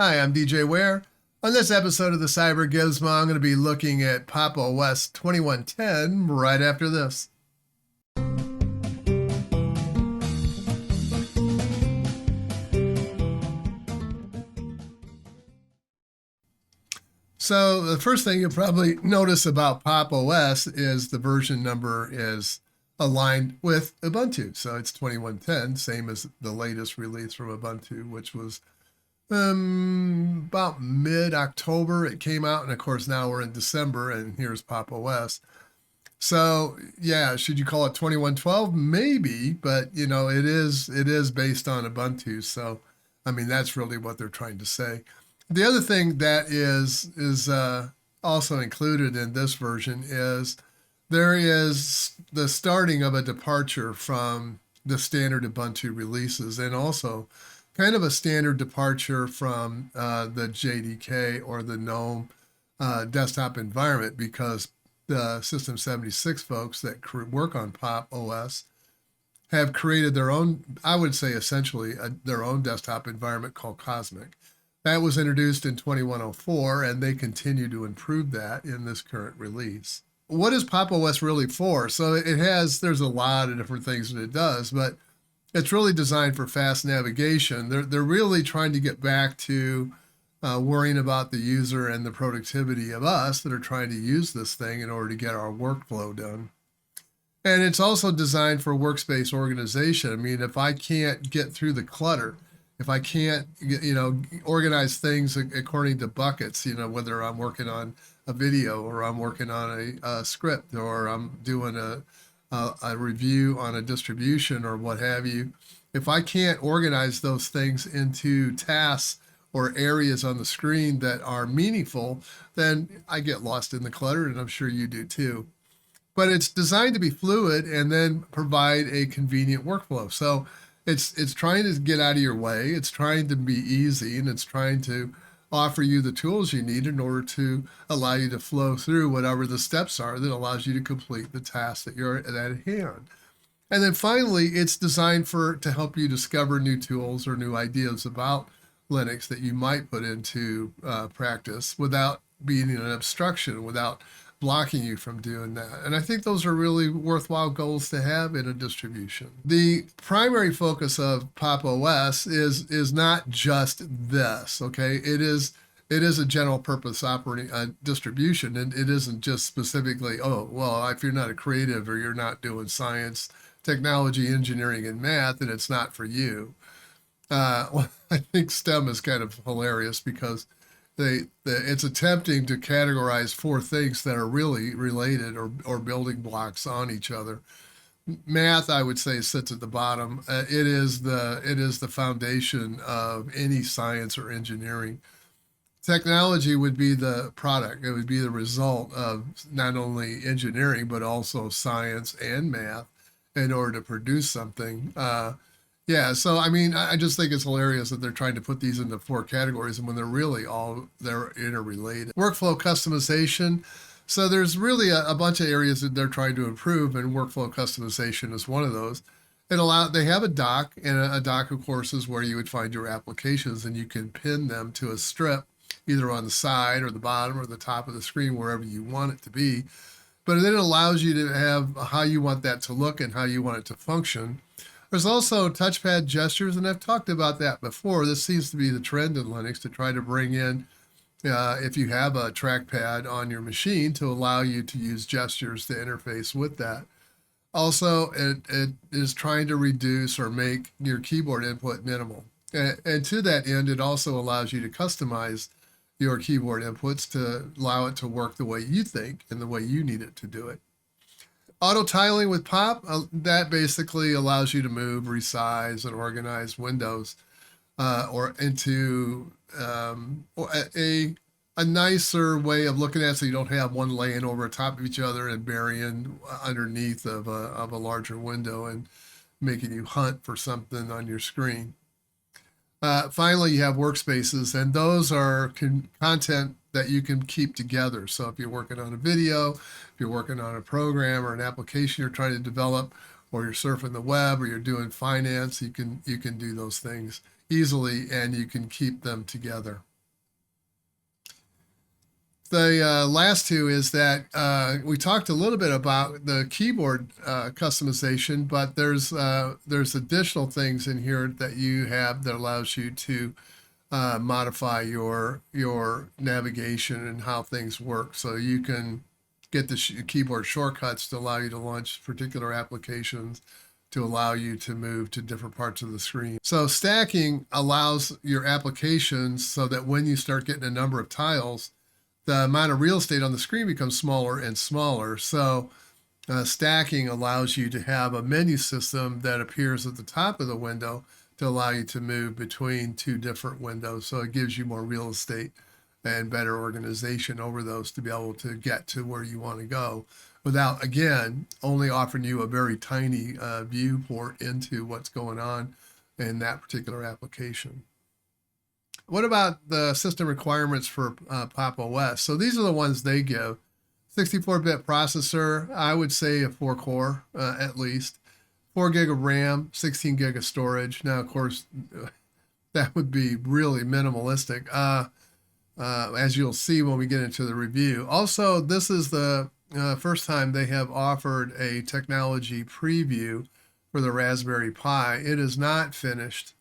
Hi, I'm DJ Ware. On this episode of the CyberGizmo, I'm going to be looking at Pop! OS 2110 right after this. So the first thing you'll probably notice about Pop! OS is the version number is aligned with Ubuntu. So it's 2110, same as the latest release from Ubuntu, which was about mid-October it came out, and of course now we're in December, and here's Pop! OS. So yeah, should you call it 2112? Maybe, but you know it is based on Ubuntu. So I mean that's really what they're trying to say. The other thing that is also included in this version is there is the starting of a departure from the standard Ubuntu releases, and also kind of a standard departure from the JDK or the GNOME desktop environment, because the System 76 folks that work on Pop! OS have created their own, I would say essentially their own desktop environment called Cosmic. That was introduced in 2104, and they continue to improve that in this current release. What is Pop! OS really for? So there's a lot of different things that it does, but it's really designed for fast navigation. They're really trying to get back to worrying about the user and the productivity of us that are trying to use this thing in order to get our workflow done. And it's also designed for workspace organization. I mean, if I can't get through the clutter, if I can't, organize things according to buckets, whether I'm working on a video or I'm working on a script or I'm doing a review on a distribution or what have you, if I can't organize those things into tasks or areas on the screen that are meaningful, then I get lost in the clutter, and I'm sure you do too. But it's designed to be fluid and then provide a convenient workflow. So it's trying to get out of your way, it's trying to be easy, and it's trying to offer you the tools you need in order to allow you to flow through whatever the steps are that allows you to complete the task that you're at hand. And then finally, it's designed to help you discover new tools or new ideas about Linux that you might put into practice without being an obstruction, without blocking you from doing that. And I think those are really worthwhile goals to have in a distribution. The primary focus of Pop! OS is not just this, okay? It is a general purpose operating distribution, and it isn't just specifically, oh, well, if you're not a creative or you're not doing science, technology, engineering, and math, then it's not for you. Well, I think STEM is kind of hilarious because it's attempting to categorize four things that are really related or building blocks on each other. Math, I would say, sits at the bottom. It is the foundation of any science or engineering. Technology would be the product. It would be the result of not only engineering but also science and math in order to produce something. Yeah, so I mean, I just think it's hilarious that they're trying to put these into four categories, and when they're interrelated. Workflow customization. So there's really a bunch of areas that they're trying to improve, and workflow customization is one of those. They have a dock, and a dock, of course, is where you would find your applications, and you can pin them to a strip, either on the side or the bottom or the top of the screen, wherever you want it to be. But then it allows you to have how you want that to look and how you want it to function. There's also touchpad gestures, and I've talked about that before. This seems to be the trend in Linux to try to bring in, if you have a trackpad on your machine, to allow you to use gestures to interface with that. Also, it is trying to reduce or make your keyboard input minimal. And to that end, it also allows you to customize your keyboard inputs to allow it to work the way you think and the way you need it to do it. Auto tiling with Pop, that basically allows you to move, resize, and organize windows or into a nicer way of looking at it, so you don't have one laying over top of each other and burying underneath of a larger window and making you hunt for something on your screen. Finally, you have workspaces, and those are content that you can keep together. So if you're working on a video, if you're working on a program or an application you're trying to develop, or you're surfing the web, or you're doing finance, you can do those things easily, and you can keep them together. The last two is that we talked a little bit about the keyboard customization, but there's additional things in here that you have that allows you to modify your navigation and how things work. So you can get the keyboard shortcuts to allow you to launch particular applications, to allow you to move to different parts of the screen. So stacking allows your applications so that when you start getting a number of tiles, the amount of real estate on the screen becomes smaller and smaller. So stacking allows you to have a menu system that appears at the top of the window to allow you to move between two different windows. So it gives you more real estate and better organization over those to be able to get to where you want to go without, again, only offering you a very tiny viewport into what's going on in that particular application. What about the system requirements for Pop! OS? So these are the ones they give. 64-bit processor, I would say a 4-core at least. 4 gig of RAM, 16 gig of storage. Now, of course, that would be really minimalistic, as you'll see when we get into the review. Also, this is the first time they have offered a technology preview for the Raspberry Pi. It is not finished.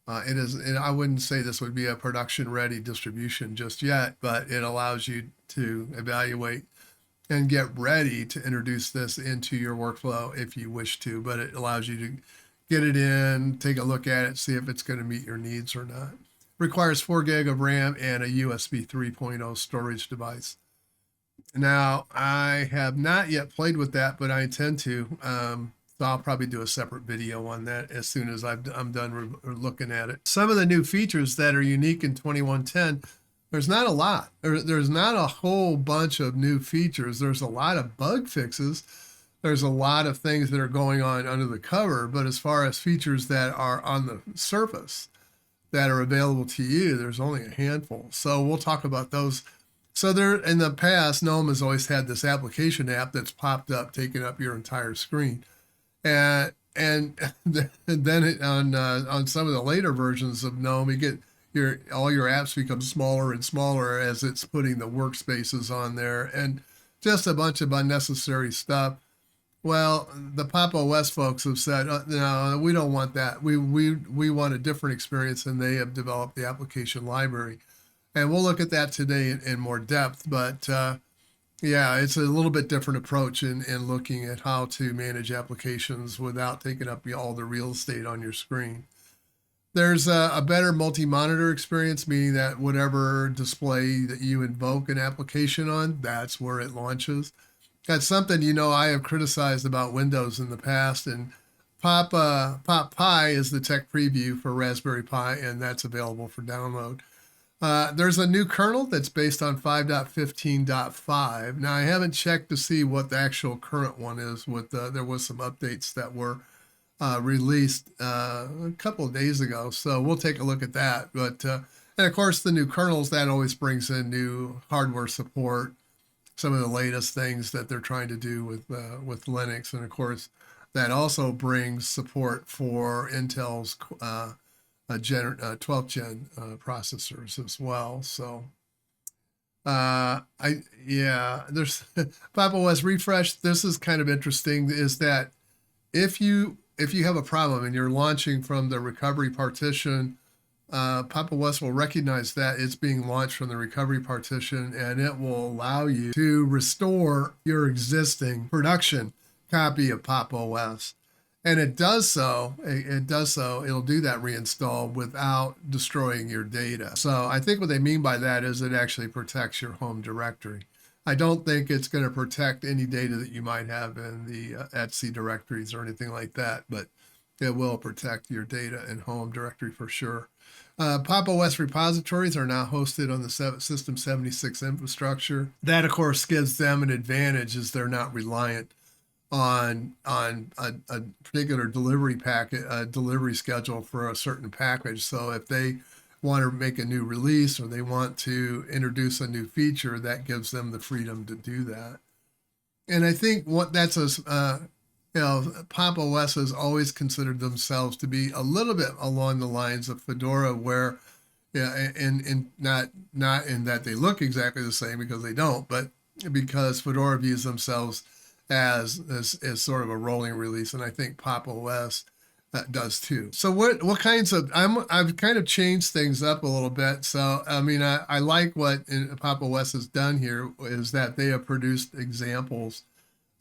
I wouldn't say this would be a production-ready distribution just yet, but it allows you to evaluate and get ready to introduce this into your workflow if you wish to, but it allows you to get it in, take a look at it, see if it's going to meet your needs or not. Requires 4 gig of RAM and a USB 3.0 storage device. Now, I have not yet played with that, but I intend to. So I'll probably do a separate video on that as soon as I'm done looking at it. Some of the new features that are unique in 2110, there's not a lot. There's not a whole bunch of new features. There's a lot of bug fixes. There's a lot of things that are going on under the cover, but as far as features that are on the surface that are available to you, there's only a handful. So we'll talk about those. So there, in the past, GNOME has always had this application app that's popped up, taking up your entire screen. And then on some of the later versions of GNOME, you get all your apps become smaller and smaller as it's putting the workspaces on there and just a bunch of unnecessary stuff. Well, the Pop! OS folks have said, no, we don't want that. We want a different experience, and they have developed the application library. And we'll look at that today in more depth, but yeah, it's a little bit different approach in looking at how to manage applications without taking up all the real estate on your screen. There's a better multi-monitor experience, meaning that whatever display that you invoke an application on, that's where it launches. That's something, I have criticized about Windows in the past, and Pop! Pi is the tech preview for Raspberry Pi, and that's available for download. There's a new kernel that's based on 5.15.5. Now, I haven't checked to see what the actual current one is. There was some updates that were released a couple of days ago, so we'll take a look at that. But and of course, the new kernels, that always brings in new hardware support, some of the latest things that they're trying to do with Linux, and of course, that also brings support for Intel's 12th gen processors as well. So there's Pop! OS refresh. This is kind of interesting, is that if you have a problem and you're launching from the recovery partition, Pop! OS will recognize that it's being launched from the recovery partition, and it will allow you to restore your existing production copy of Pop! OS. And it does so, it'll do that reinstall without destroying your data. So I think what they mean by that is it actually protects your home directory. I don't think it's going to protect any data that you might have in the etc directories or anything like that, but it will protect your data in home directory for sure. Pop! OS repositories are now hosted on the System 76 infrastructure. That, of course, gives them an advantage, as they're not reliant on a particular delivery schedule for a certain package. So if they want to make a new release or they want to introduce a new feature, that gives them the freedom to do that. And I think Pop! OS has always considered themselves to be a little bit along the lines of Fedora, where Yeah, and not in that they look exactly the same, because they don't, but because Fedora views themselves as sort of a rolling release, and I think Pop! OS does too. So what kinds of I've kind of changed things up a little bit. So I mean I like what Pop! OS has done here is that they have produced examples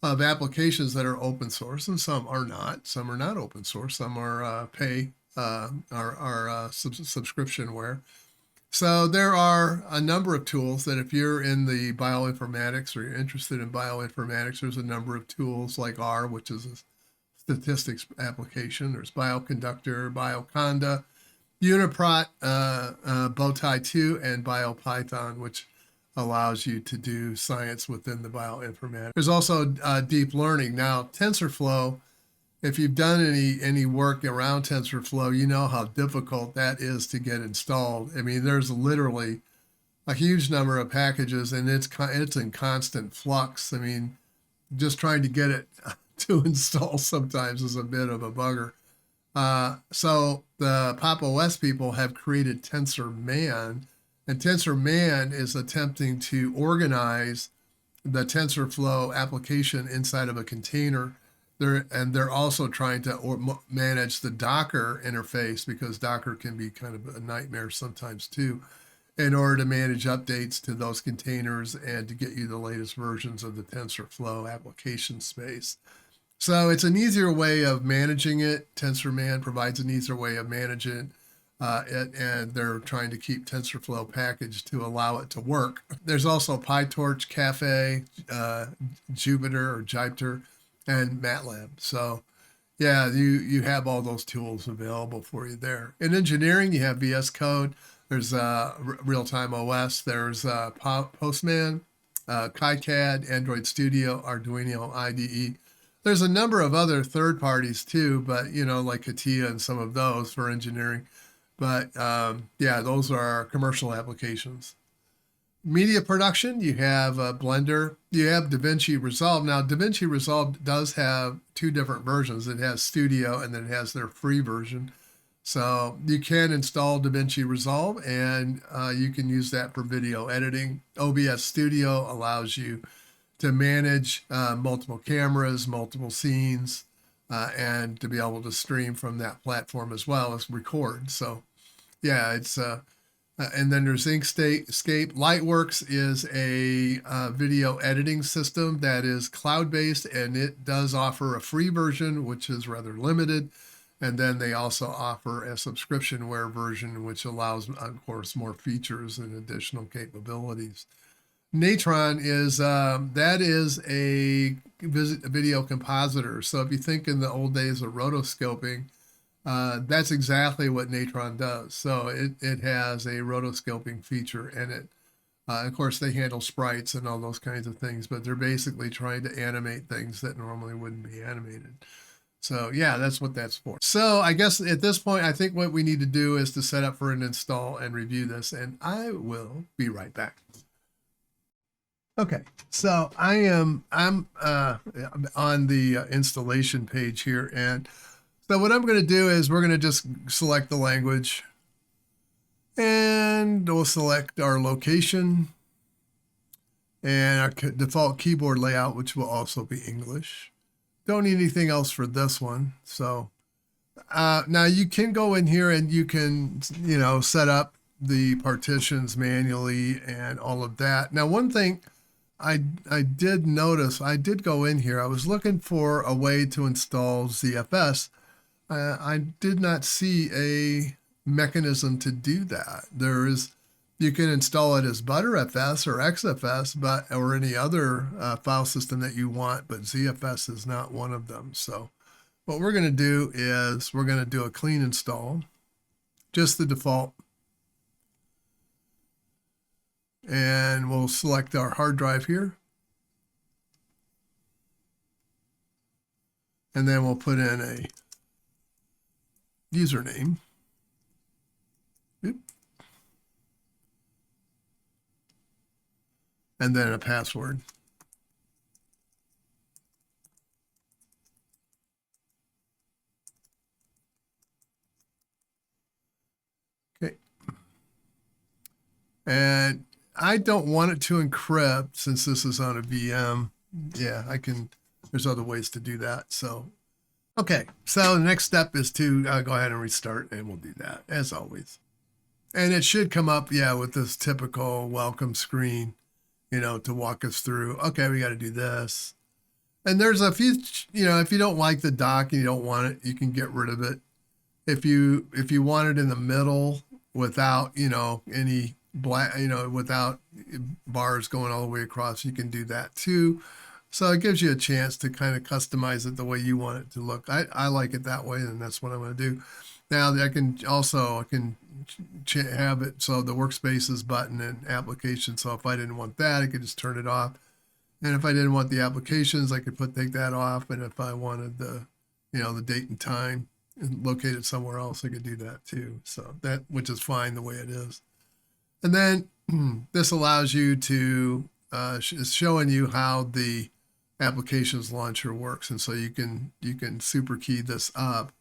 of applications that are open source, and some are not. Some are not open source. Some are pay are subscriptionware. So there are a number of tools that if you're in the bioinformatics or you're interested in bioinformatics, there's a number of tools like R, which is a statistics application. There's Bioconductor, Bioconda, Uniprot, Bowtie 2, and BioPython, which allows you to do science within the bioinformatics. There's also deep learning. Now, TensorFlow, if you've done any work around TensorFlow, you know how difficult that is to get installed. I mean, there's literally a huge number of packages, and it's in constant flux. I mean, just trying to get it to install sometimes is a bit of a bugger. So the Pop! OS people have created TensorMan, and TensorMan is attempting to organize the TensorFlow application inside of a container. They're also trying to manage the Docker interface, because Docker can be kind of a nightmare sometimes too, in order to manage updates to those containers and to get you the latest versions of the TensorFlow application space. So it's an easier way of managing it. TensorMan provides an easier way of managing it, and they're trying to keep TensorFlow packaged to allow it to work. There's also PyTorch, Cafe, Jupyter, and MATLAB. So yeah, you have all those tools available for you there. In engineering, you have VS Code. There's Real-Time OS. There's Postman, KiCad, Android Studio, Arduino IDE. There's a number of other third parties too, but like CATIA and some of those for engineering. But yeah, those are commercial applications. Media production, you have Blender, you have DaVinci Resolve. Now, DaVinci Resolve does have two different versions. It has Studio, and then it has their free version. So you can install DaVinci Resolve, and you can use that for video editing. OBS Studio allows you to manage multiple cameras, multiple scenes, and to be able to stream from that platform as well as record. So yeah, it's and then there's Inkscape. Lightworks is a video editing system that is cloud-based, and it does offer a free version, which is rather limited. And then they also offer a subscriptionware version, which allows, of course, more features and additional capabilities. Natron is that is a video compositor. So if you think in the old days of rotoscoping, that's exactly what Natron does. So it has a rotoscoping feature in it. Of course, they handle sprites and all those kinds of things, but they're basically trying to animate things that normally wouldn't be animated. So yeah, that's what that's for. So I guess at this point, I think what we need to do is to set up for an install and review this, and I will be right back. Okay, so I'm on the installation page here, and so what I'm going to do is we're going to just select the language, and we'll select our location and our default keyboard layout, which will also be English. Don't need anything else for this one. So now you can go in here and you can, set up the partitions manually and all of that. Now, one thing I did notice, I did go in here. I was looking for a way to install ZFS. I did not see a mechanism to do that. You can install it as ButterFS or XFS, or any other file system that you want, but ZFS is not one of them. So what we're going to do is we're going to do a clean install, just the default. And we'll select our hard drive here. And then we'll put in a username. And then a password. Okay. And I don't want it to encrypt since this is on a VM. Yeah, there's other ways to do that. So, okay. So the next step is to go ahead and restart, and we'll do that as always. And it should come up, yeah, with this typical welcome screen, to walk us through. Okay, we got to do this. And there's a few, if you don't like the dock and you don't want it, you can get rid of it. If you want it in the middle without, any black, without bars going all the way across, you can do that too. So it gives you a chance to kind of customize it the way you want it to look. I like it that way, and that's what I'm going to do. Now I can have it so the workspaces button and application. So if I didn't want that, I could just turn it off. And if I didn't want the applications, I could take that off. And if I wanted the date and time and locate it somewhere else, I could do that too. So which is fine the way it is. And then this allows you to, is showing you how the applications launcher works. And so you can super key this up,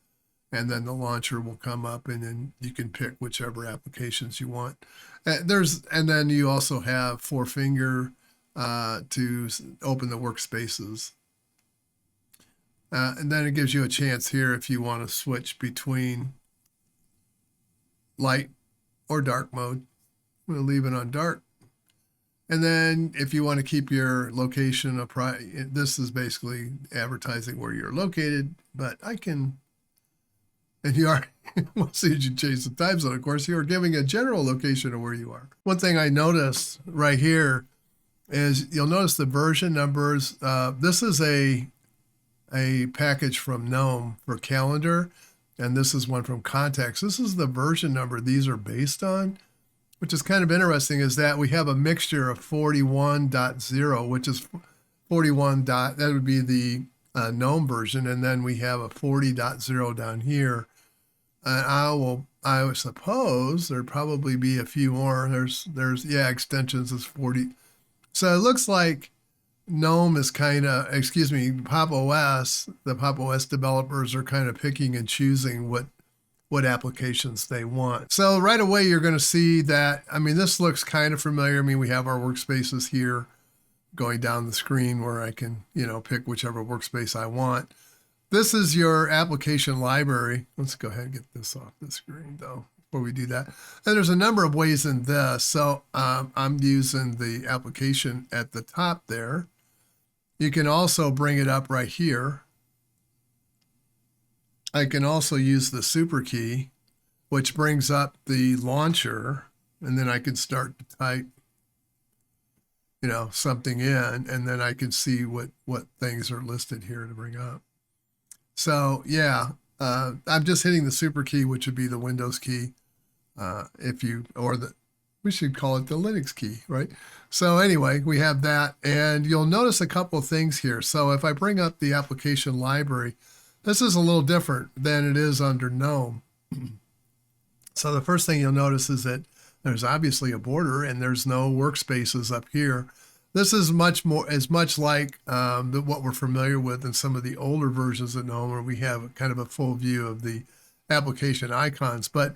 and then the launcher will come up, and then you can pick whichever applications you want. And then you also have 4-finger to open the workspaces. And then it gives you a chance here if you want to switch between light or dark mode. I'm going to leave it on dark. And then if you want to keep your location, this is basically advertising where you're located, but and you are, once you change the time zone, of course, you are giving a general location of where you are. One thing I noticed right here is you'll notice the version numbers. This is a package from GNOME for calendar, and this is one from contacts. This is the version number these are based on, which is kind of interesting, is that we have a mixture of 41.0, which is 41. That would be the GNOME version, and then we have a 40.0 down here. And I would suppose there'd probably be a few more. There's extensions is 40. So it looks like GNOME is Pop! OS, the Pop! OS developers are kind of picking and choosing what applications they want. So right away, you're going to see that, this looks kind of familiar. We have our workspaces here going down the screen where I can, pick whichever workspace I want. This is your application library. Let's go ahead and get this off the screen though, before we do that. And there's a number of ways in this. So I'm using the application at the top there. You can also bring it up right here. I can also use the super key, which brings up the launcher, and then I can start to type, something in, and then I can see what things are listed here to bring up. So yeah, I'm just hitting the super key, which would be the Windows key, we should call it the Linux key, right? So anyway, we have that, and you'll notice a couple of things here. So if I bring up the application library, this is a little different than it is under GNOME. So the first thing you'll notice is that there's obviously a border, and there's no workspaces up here. This is much like what we're familiar with in some of the older versions of GNOME, where we have kind of a full view of the application icons. But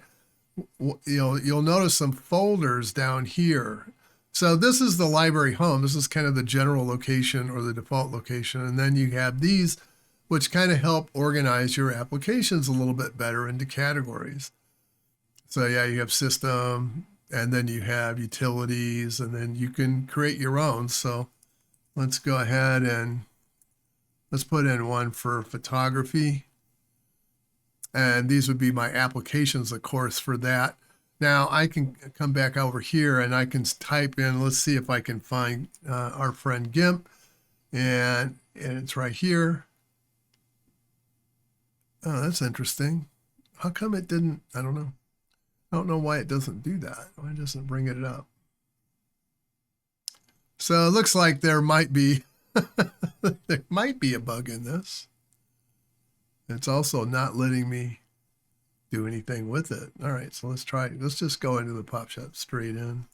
you'll notice some folders down here. So this is the library home. This is kind of the general location or the default location. And then you have these, which kind of help organize your applications a little bit better into categories. So yeah, you have system, and then you have utilities, and then you can create your own. So let's go ahead and let's put in one for photography. And these would be my applications, of course, for that. Now I can come back over here and I can type in, let's see if I can find our friend GIMP, and it's right here. Oh, that's interesting. How come it didn't, I don't know. I don't know why it doesn't do that. Why doesn't it bring it up? So it looks like there might be, there might be a bug in this. It's also not letting me do anything with it. All right, so let's try it. Let's just go into the PopShop straight in.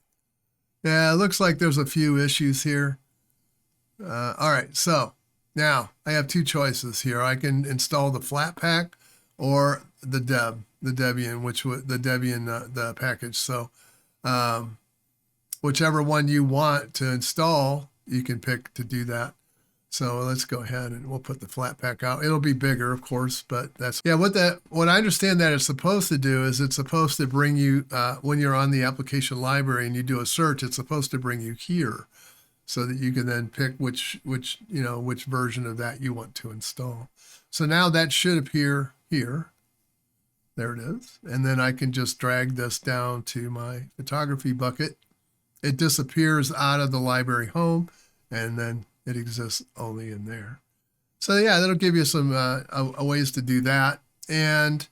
Yeah, it looks like there's a few issues here. All right, so now I have two choices here. I can install the Flatpak or the Debian, the Debian package. So whichever one you want to install, you can pick to do that. So let's go ahead and we'll put the Flatpak out. It'll be bigger, of course, but that's, yeah, what I understand that it's supposed to do is it's supposed to bring you, when you're on the application library and you do a search, it's supposed to bring you here so that you can then pick which version of that you want to install. So now that should appear here. There it is. And then I can just drag this down to my photography bucket. It disappears out of the library home, and then it exists only in there. So yeah, that'll give you some ways to do that. And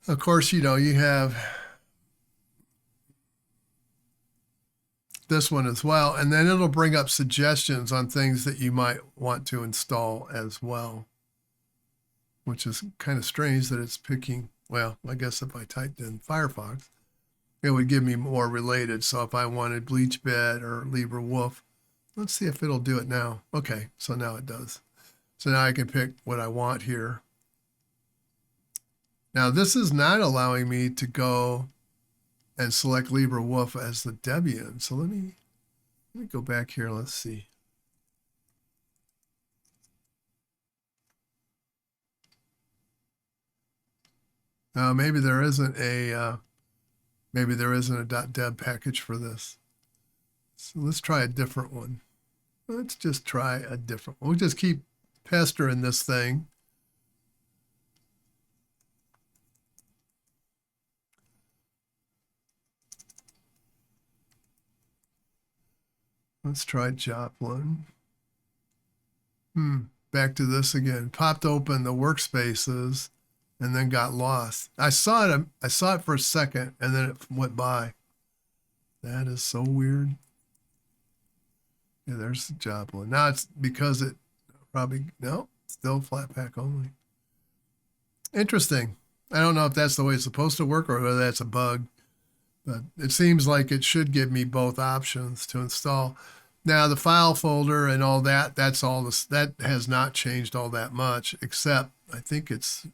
of course, you have this one as well. And then it'll bring up suggestions on things that you might want to install as well, which is kind of strange that it's picking, well, I guess if I typed in Firefox, it would give me more related. So if I wanted BleachBit or LibreWolf, let's see if it'll do it now. Okay, so now it does. So now I can pick what I want here. Now this is not allowing me to go and select LibreWolf as the Debian. So let me go back here. Let's see. Maybe there isn't a .deb package for this. So let's try a different one. Let's just try a different one. We'll just keep pestering this thing. Let's try Joplin. Back to this again. Popped open the workspaces and then got lost. I saw it for a second and then it went by. That is so weird. Yeah, there's the Joplin. Now it's because it probably, no, still Flatpak only. Interesting. I don't know if that's the way it's supposed to work or whether that's a bug, but it seems like it should give me both options to install. Now the file folder and all that, that's all this, that has not changed all that much, except I think it's,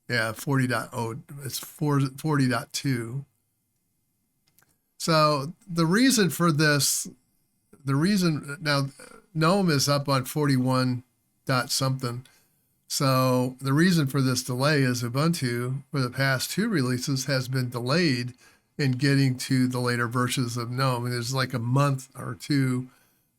yeah, 40.0, it's 40.2. So the reason for this, now GNOME is up on 41 dot something. So the reason for this delay is Ubuntu for the past 2 releases has been delayed in getting to the later versions of GNOME. And there's like a month or 2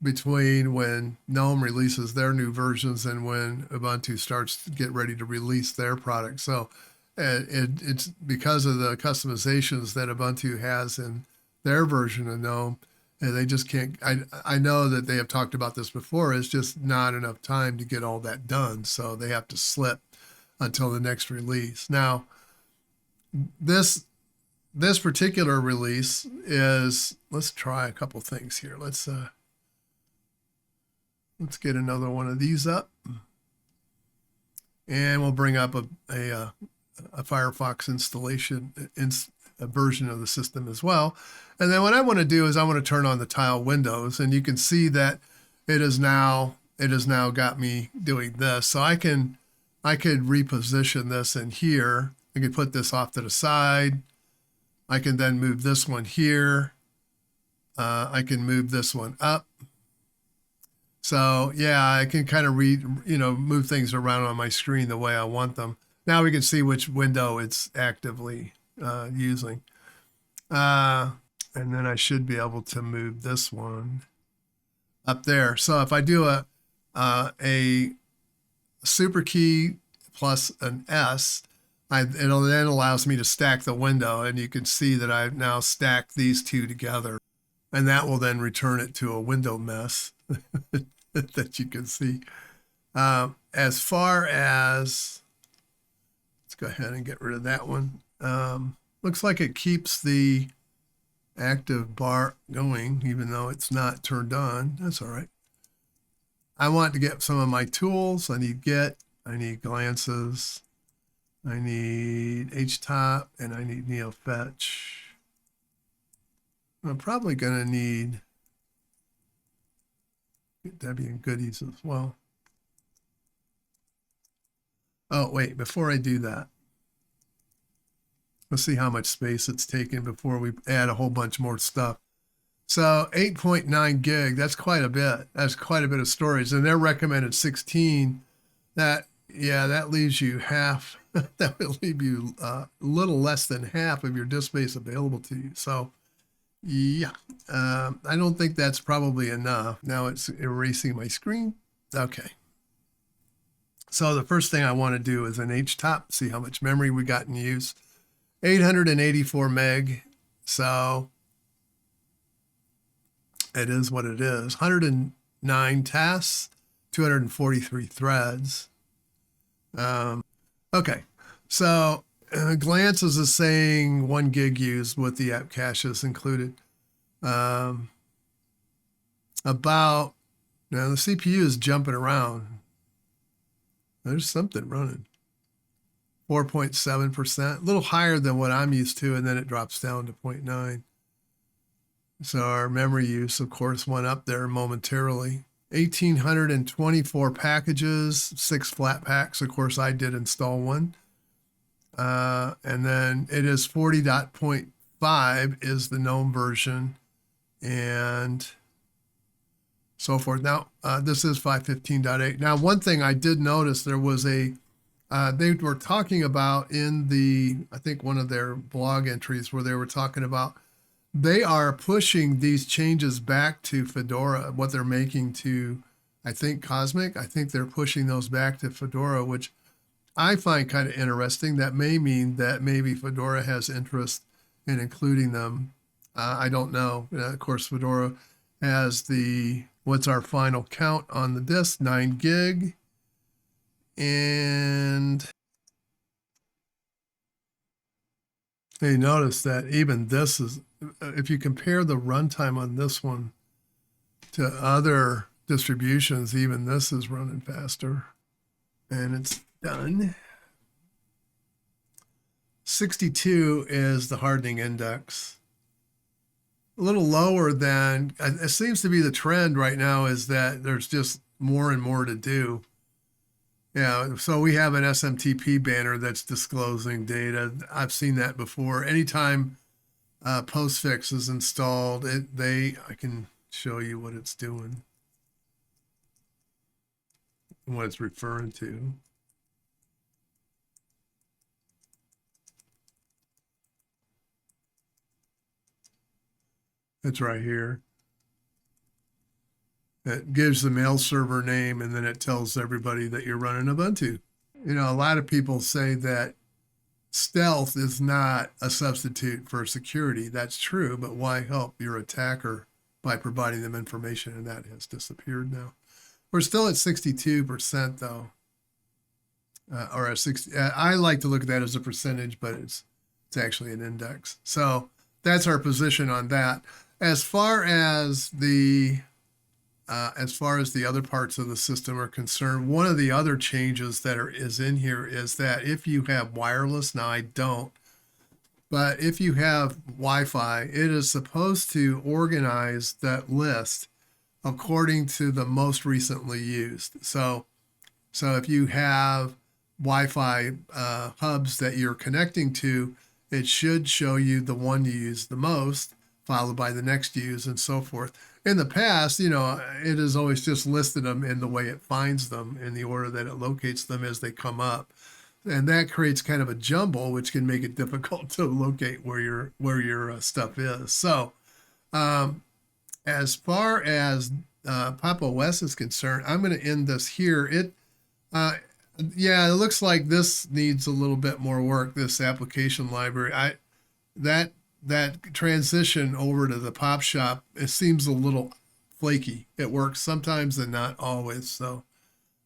between when GNOME releases their new versions and when Ubuntu starts to get ready to release their product. So it's because of the customizations that Ubuntu has in their version of GNOME, and they just can't, I know that they have talked about this before, it's just not enough time to get all that done. So they have to slip until the next release. Now, this particular release is, let's try a couple things here. Let's get another one of these up, and we'll bring up a Firefox installation, a version of the system as well. And then what I want to do is I want to turn on the tile windows, and you can see that it has now got me doing this. So I could reposition this in here. I could put this off to the side. I can then move this one here. I can move this one up. So yeah, I can kind of move things around on my screen the way I want them. Now we can see which window it's actively using. And then I should be able to move this one up there. So if I do a super key plus an S, it then allows me to stack the window, and you can see that I've now stacked these two together, and that will then return it to a window mess that you can see. As far as, let's go ahead and get rid of that one. Looks like it keeps the active bar going, even though it's not turned on. That's all right. I want to get some of my tools. I need get, I need glances, I need htop, and I need neofetch. I'm probably going to need Debian goodies as well. Oh, wait, before I do that, Let's see how much space it's taking before we add a whole bunch more stuff. So 8.9 gig, that's quite a bit. That's quite a bit of storage. And they're recommended 16. That leaves you half. That would leave you a little less than half of your disk space available to you. So yeah, I don't think that's probably enough. Now it's erasing my screen. Okay. So the first thing I want to do is an HTOP, see how much memory we got in use. 884 meg. So it is what it is. 109 tasks, 243 threads. Okay, so Glances is saying 1 gig used with the app caches included. Now the CPU is jumping around. There's something running. 4.7%, a little higher than what I'm used to, and then it drops down to 0.9. So our memory use, of course, went up there momentarily. 1,824 packages, 6 flat packs. Of course, I did install one. And then it is 40.5 is the GNOME version, and so forth. Now, this is 5.15.8. Now, one thing I did notice, there was they were talking about in I think one of their blog entries where they were talking about they are pushing these changes back to Fedora, what they're making to, I think, Cosmic. I think they're pushing those back to Fedora, which I find kind of interesting. That may mean that maybe Fedora has interest in including them. I don't know. Of course, Fedora has what's our final count on the disk? 9 gig. And you notice that even this is, if you compare the runtime on this one to other distributions, even this is running faster. And it's done. 62 is the hardening index. A little lower than, it seems to be the trend right now, is that there's just more and more to do. Yeah, so we have an SMTP banner that's disclosing data. I've seen that before. Anytime postfix is installed, I can show you what it's doing, what it's referring to. It's right here. It gives the mail server name, and then it tells everybody that you're running Ubuntu. You know, a lot of people say that stealth is not a substitute for security. That's true, but why help your attacker by providing them information? And that has disappeared now. We're still at 62% though, or at 60. I like to look at that as a percentage, but it's actually an index. So that's our position on that. As far as the other parts of the system are concerned, one of the other changes that is in here is that if you have wireless, now I don't, but if you have Wi-Fi, it is supposed to organize that list according to the most recently used. So if you have Wi-Fi hubs that you're connecting to, it should show you the one you use the most, followed by the next use, and so forth. In the past, it has always just listed them in the way it finds them, in the order that it locates them as they come up. And that creates kind of a jumble, which can make it difficult to locate where your stuff is. So as far as Pop! OS is concerned, I'm going to end this here. It looks like this needs a little bit more work, this application library. That transition over to the Pop Shop, it seems a little flaky. It works sometimes and not always. So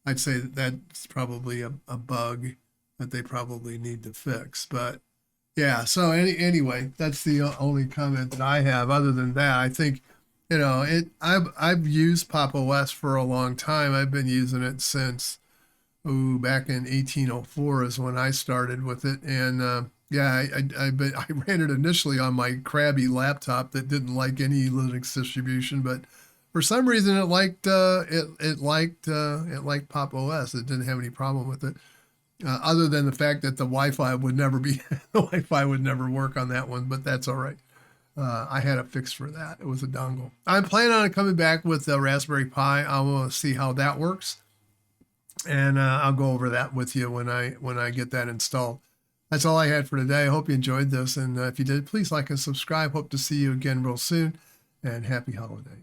I'd say that's probably a bug that they probably need to fix. But yeah, so anyway, that's the only comment that I have. Other than that, I think, I've used Pop! OS for a long time. I've been using it since back in 1804 is when I started with it. And I ran it initially on my crabby laptop that didn't like any Linux distribution, but for some reason it liked Pop! OS. It didn't have any problem with it. other than the fact that the Wi-Fi would never be, the Wi-Fi would never work on that one, but that's all right. I had a fix for that. It was a dongle. I'm planning on coming back with the Raspberry Pi. I will see how that works, and I'll go over that with you when I get that installed. That's all I had for today. I hope you enjoyed this, and if you did, please like and subscribe. Hope to see you again real soon, and happy holidays.